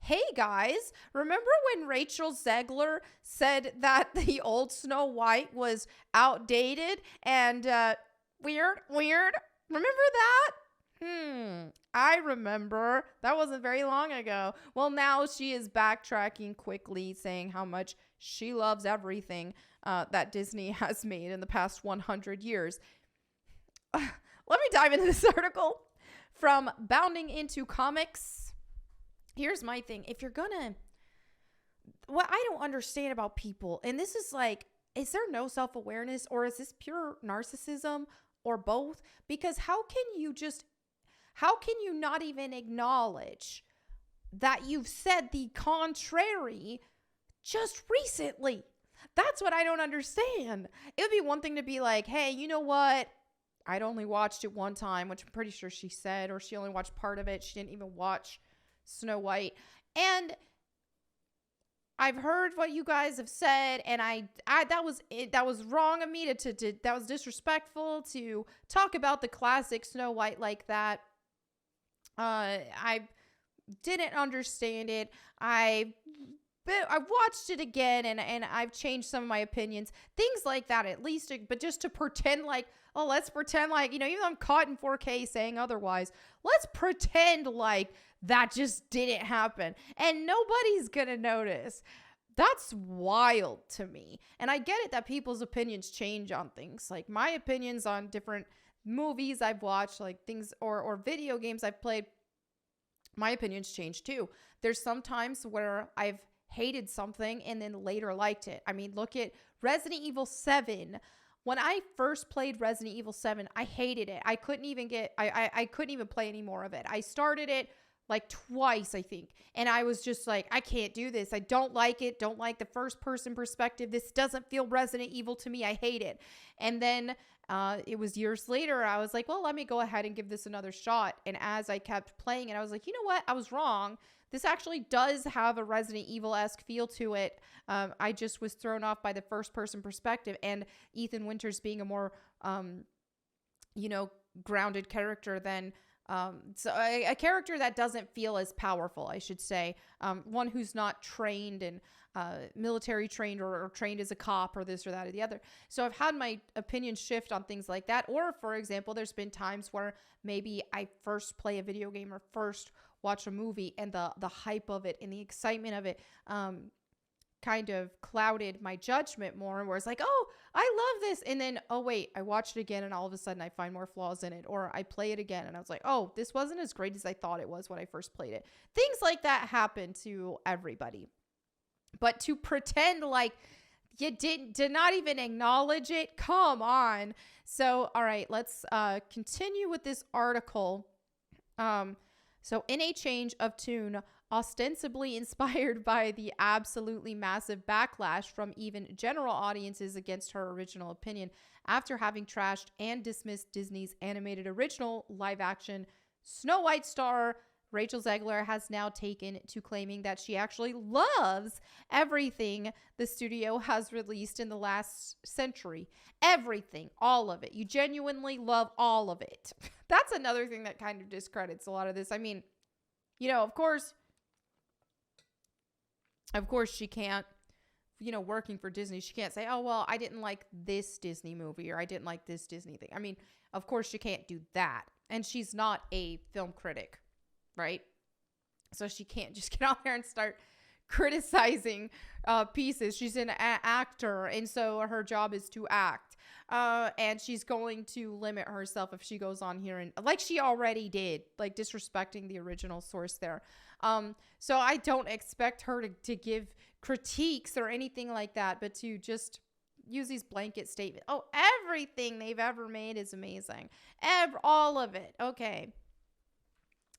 hey guys, remember when Rachel Zegler said that the old Snow White was outdated and weird? Remember that? I remember. That wasn't very long ago. Well, now she is backtracking quickly, saying how much she loves everything that Disney has made in the past 100 years. Let me dive into this article from Bounding Into Comics. Here's my thing. If you're gonna, what I don't understand about people, and this is like, is there no self-awareness, or is this pure narcissism, or both? Because how can you not even acknowledge that you've said the contrary just recently? That's what I don't understand. It would be one thing to be like, hey, you know what? I'd only watched it one time, which I'm pretty sure she said, or she only watched part of it. She didn't even watch Snow White. And I've heard what you guys have said, and that was wrong of me to that was disrespectful to talk about the classic Snow White like that. I didn't understand it. I've watched it again, and I've changed some of my opinions, things like that, at least. But just to pretend like, oh, let's pretend like, even though I'm caught in 4K saying otherwise, let's pretend like that just didn't happen and nobody's gonna notice. That's wild to me. And I get it that people's opinions change on things. Like my opinions on different movies I've watched, like things or video games I've played, my opinions change too. There's some times where I've hated something and then later liked it. I mean, look at Resident Evil 7. When I first played Resident Evil 7, I hated it. I couldn't even play any more of it. I started it like twice, I think. And I was just like, I can't do this. I don't like it. Don't like the first person perspective. This doesn't feel Resident Evil to me. I hate it. And then it was years later, I was like, well, let me go ahead and give this another shot. And as I kept playing it, I was like, you know what? I was wrong. This actually does have a Resident Evil-esque feel to it. I just was thrown off by the first person perspective, and Ethan Winters being a more, grounded character than, so a character that doesn't feel as powerful, I should say. One who's not trained and military trained or trained as a cop or this or that or the other. So I've had my opinion shift on things like that. Or, for example, there's been times where maybe I first play a video game or first watch a movie, and the hype of it and the excitement of it kind of clouded my judgment more, where it's like, oh, I love this. And then, oh, wait, I watched it again and all of a sudden I find more flaws in it. Or I play it again and I was like, oh, this wasn't as great as I thought it was when I first played it. Things like that happen to everybody. But to pretend like you did not even acknowledge it, come on. So, all right, let's continue with this article. So in a change of tune, ostensibly inspired by the absolutely massive backlash from even general audiences against her original opinion, after having trashed and dismissed Disney's animated original live-action Snow White star, Rachel Zegler has now taken to claiming that she actually loves everything the studio has released in the last century. Everything, all of it. You genuinely love all of it. That's another thing that kind of discredits a lot of this. I mean, of course she can't, working for Disney, she can't say, oh, well, I didn't like this Disney movie or I didn't like this Disney thing. I mean, of course she can't do that. And she's not a film critic, right? So she can't just get out there and start criticizing pieces. She's an actor, and so her job is to act. And she's going to limit herself if she goes on here and, like she already did, like disrespecting the original source there. So I don't expect her to give critiques or anything like that, but to just use these blanket statements. Oh, everything they've ever made is amazing. All of it. Okay.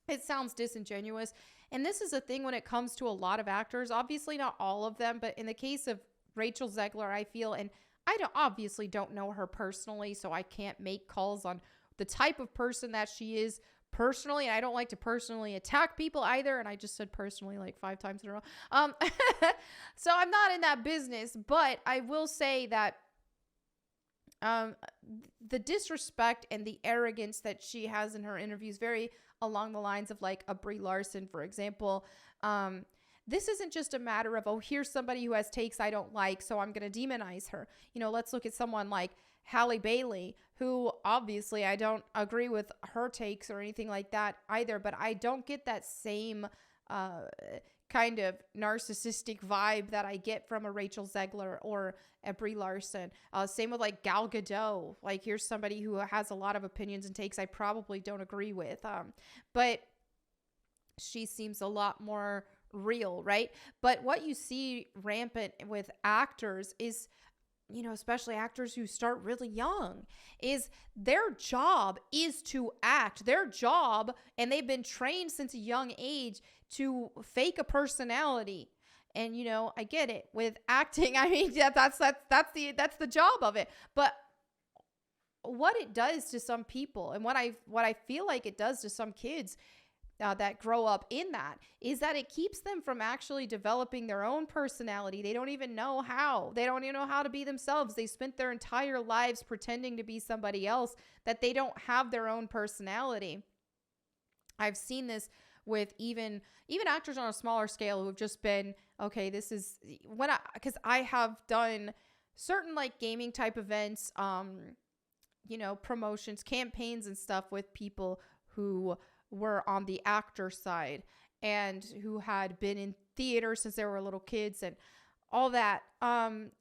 It sounds disingenuous. And this is a thing when it comes to a lot of actors, obviously not all of them, but in the case of Rachel Zegler, I feel, and I obviously don't know her personally, so I can't make calls on the type of person that she is personally. And I don't like to personally attack people either. And I just said personally like 5 times in a row. So I'm not in that business, but I will say that the disrespect and the arrogance that she has in her interviews, very along the lines of like a Bri Larson, for example. this isn't just a matter of, oh, here's somebody who has takes I don't like, so I'm going to demonize her. Let's look at someone like Hal Bailey, who obviously I don't agree with her takes or anything like that either, but I don't get that same kind of narcissistic vibe that I get from a Rachel Zegler or a Bri Larson. Same with like Gal Gadot. Like, here's somebody who has a lot of opinions and takes I probably don't agree with. But she seems a lot more real, right? But what you see rampant with actors is, especially actors who start really young, is their job is to act. Their job, and they've been trained since a young age to fake a personality. And, I get it with acting. I mean, that's the job of it. But what it does to some people, and what I feel like it does to some kids that grow up in that, is that it keeps them from actually developing their own personality. They don't even know how. They don't even know how to be themselves. They spent their entire lives pretending to be somebody else, that they don't have their own personality. I've seen this with even actors on a smaller scale who have just been, okay, this is because I have done certain like gaming type events, promotions, campaigns and stuff with people who were on the actor side and who had been in theater since they were little kids and all that. And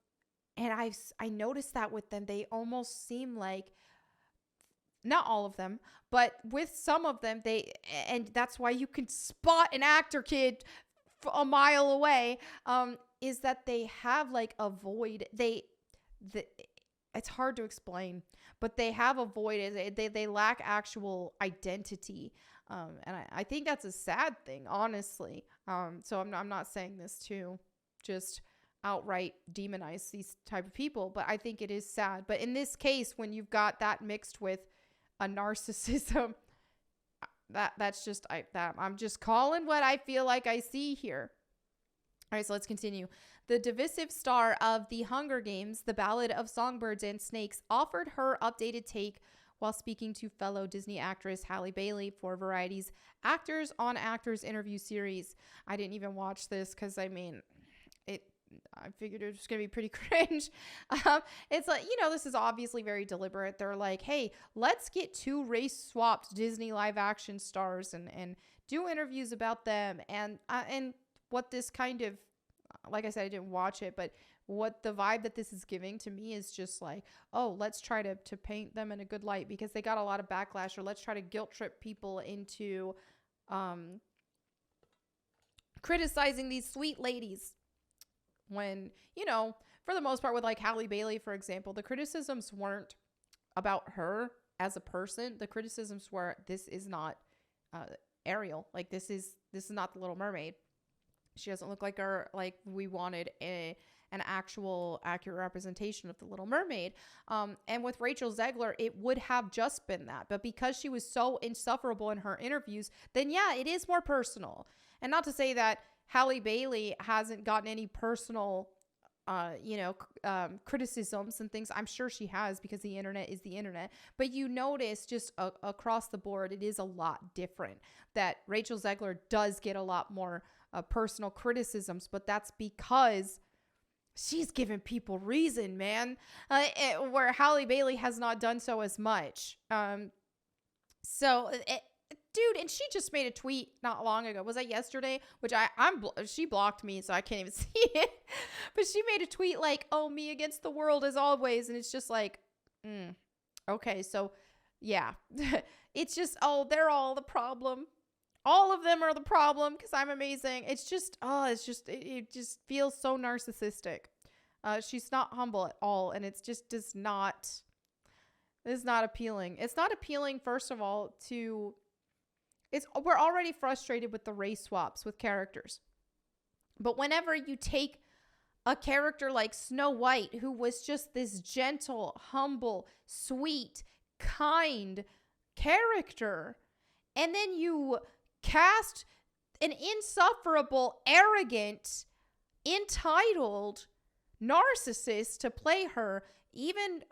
I noticed that with them, they almost seem like, not all of them, but with some of them, and that's why you can spot an actor kid a mile away, is that they have like a void. It's hard to explain, but they have a void. They lack actual identity. And I think that's a sad thing, honestly. So I'm not saying this to just outright demonize these type of people, but I think it is sad. But in this case, when you've got that mixed with a narcissism, that's just I'm just calling what I feel like I see here. All right, so let's continue. The divisive star of The Hunger Games, The Ballad of Songbirds and Snakes, offered her updated take while speaking to fellow Disney actress Hal Bailey for Variety's Actors on Actors interview series. I didn't even watch this because, I figured it was going to be pretty cringe. It's like, this is obviously very deliberate. They're like, hey, let's get 2 race-swapped Disney live-action stars and do interviews about them. And what this kind of, like I said, I didn't watch it, but what the vibe that this is giving to me is just like, oh, let's try to paint them in a good light because they got a lot of backlash, or let's try to guilt trip people into criticizing these sweet ladies. When, for the most part with like Hal Bailey, for example, the criticisms weren't about her as a person. The criticisms were, this is not Ariel. Like, this is not the Little Mermaid. She doesn't look like her, like we wanted an actual accurate representation of the Little Mermaid. And with Rachel Zegler, it would have just been that. But because she was so insufferable in her interviews, then yeah, it is more personal. And not to say that Hal Bailey hasn't gotten any personal, criticisms and things. I'm sure she has, because the internet is the internet. But you notice just across the board, it is a lot different. That Rachel Zegler does get a lot more personal criticisms, but that's because she's giving people reason, man. Where Hal Bailey has not done so as much. Dude, and she just made a tweet not long ago. Was that yesterday? Which she blocked me, so I can't even see it. But she made a tweet like, oh, me against the world as always. And it's just like, okay, so yeah. It's just, oh, they're all the problem. All of them are the problem because I'm amazing. It's just, it just feels so narcissistic. She's not humble at all. And it's just it's not appealing. It's not appealing, first of all, we're already frustrated with the race swaps with characters. But whenever you take a character like Snow White, who was just this gentle, humble, sweet, kind character, and then you cast an insufferable, arrogant, entitled narcissist to play her, even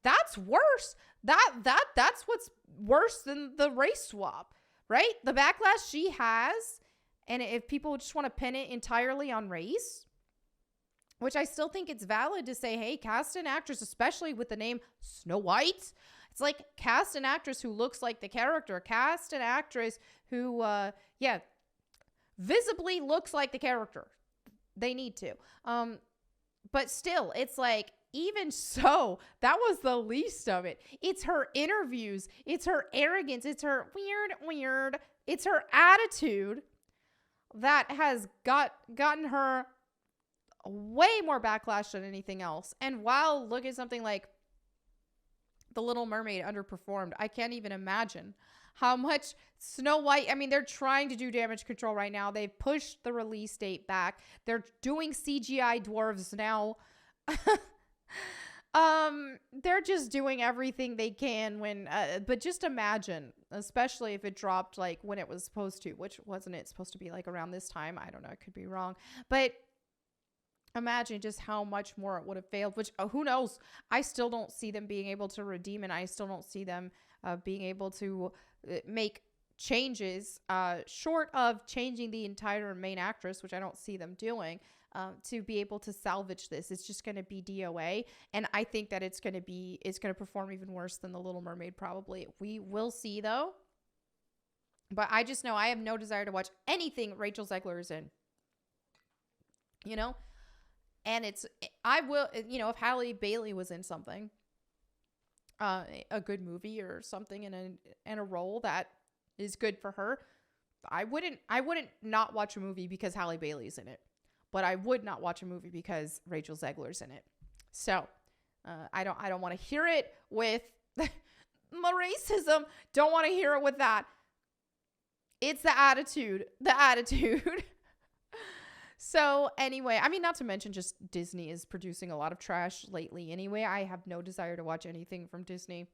that's worse. That's what's worse than the race swap, right? The backlash she has And if people just want to pin it entirely on race, which I still think it's valid to say, hey, cast an actress, especially with the name Snow White. It's like, cast an actress who looks like the character. Cast an actress who, visibly looks like the character. They need to. But still, it's like, even so, that was the least of it. It's her interviews. It's her arrogance. It's her weird. It's her attitude that has gotten her way more backlash than anything else. And while look at something like The Little Mermaid underperformed, I can't even imagine how much Snow White, I mean, they're trying to do damage control right now. They've pushed the release date back. They're doing CGI dwarves now. They're just doing everything they can but just imagine, especially if it dropped like when it was supposed to, which wasn't it supposed to be like around this time? I don't know. I could be wrong, but imagine just how much more it would have failed, which who knows? I still don't see them being able to redeem it. I still don't see them being able to make changes short of changing the entire main actress, which I don't see them doing, to be able to salvage this. It's just going to be DOA. And I think that it's going to perform even worse than The Little Mermaid probably. We will see though. But I just know I have no desire to watch anything Rachel Zegler is in. You know? And I will, you know, if Hal Bailey was in something, a good movie or something in a role that is good for her, I wouldn't not watch a movie because Hal Bailey's in it, but I would not watch a movie because Rachel Zegler's in it. So, I don't want to hear it with the racism. Don't want to hear it with that. It's the attitude. So anyway, I mean, not to mention just Disney is producing a lot of trash lately anyway. I have no desire to watch anything from Disney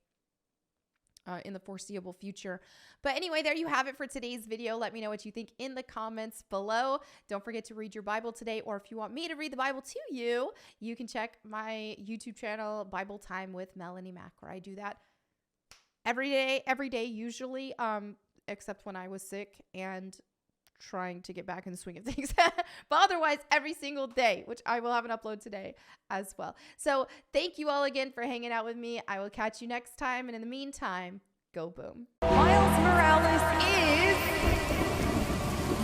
in the foreseeable future. But anyway, there you have it for today's video. Let me know what you think in the comments below. Don't forget to read your Bible today, or if you want me to read the Bible to you, you can check my YouTube channel, Bible Time with Melanie Mack, where I do that every day usually, except when I was sick and trying to get back in the swing of things. But otherwise, every single day, which I will have an upload today as well. So thank you all again for hanging out with me. I will catch you next time. And in the meantime, go boom. Miles Morales is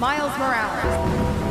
Miles Morales.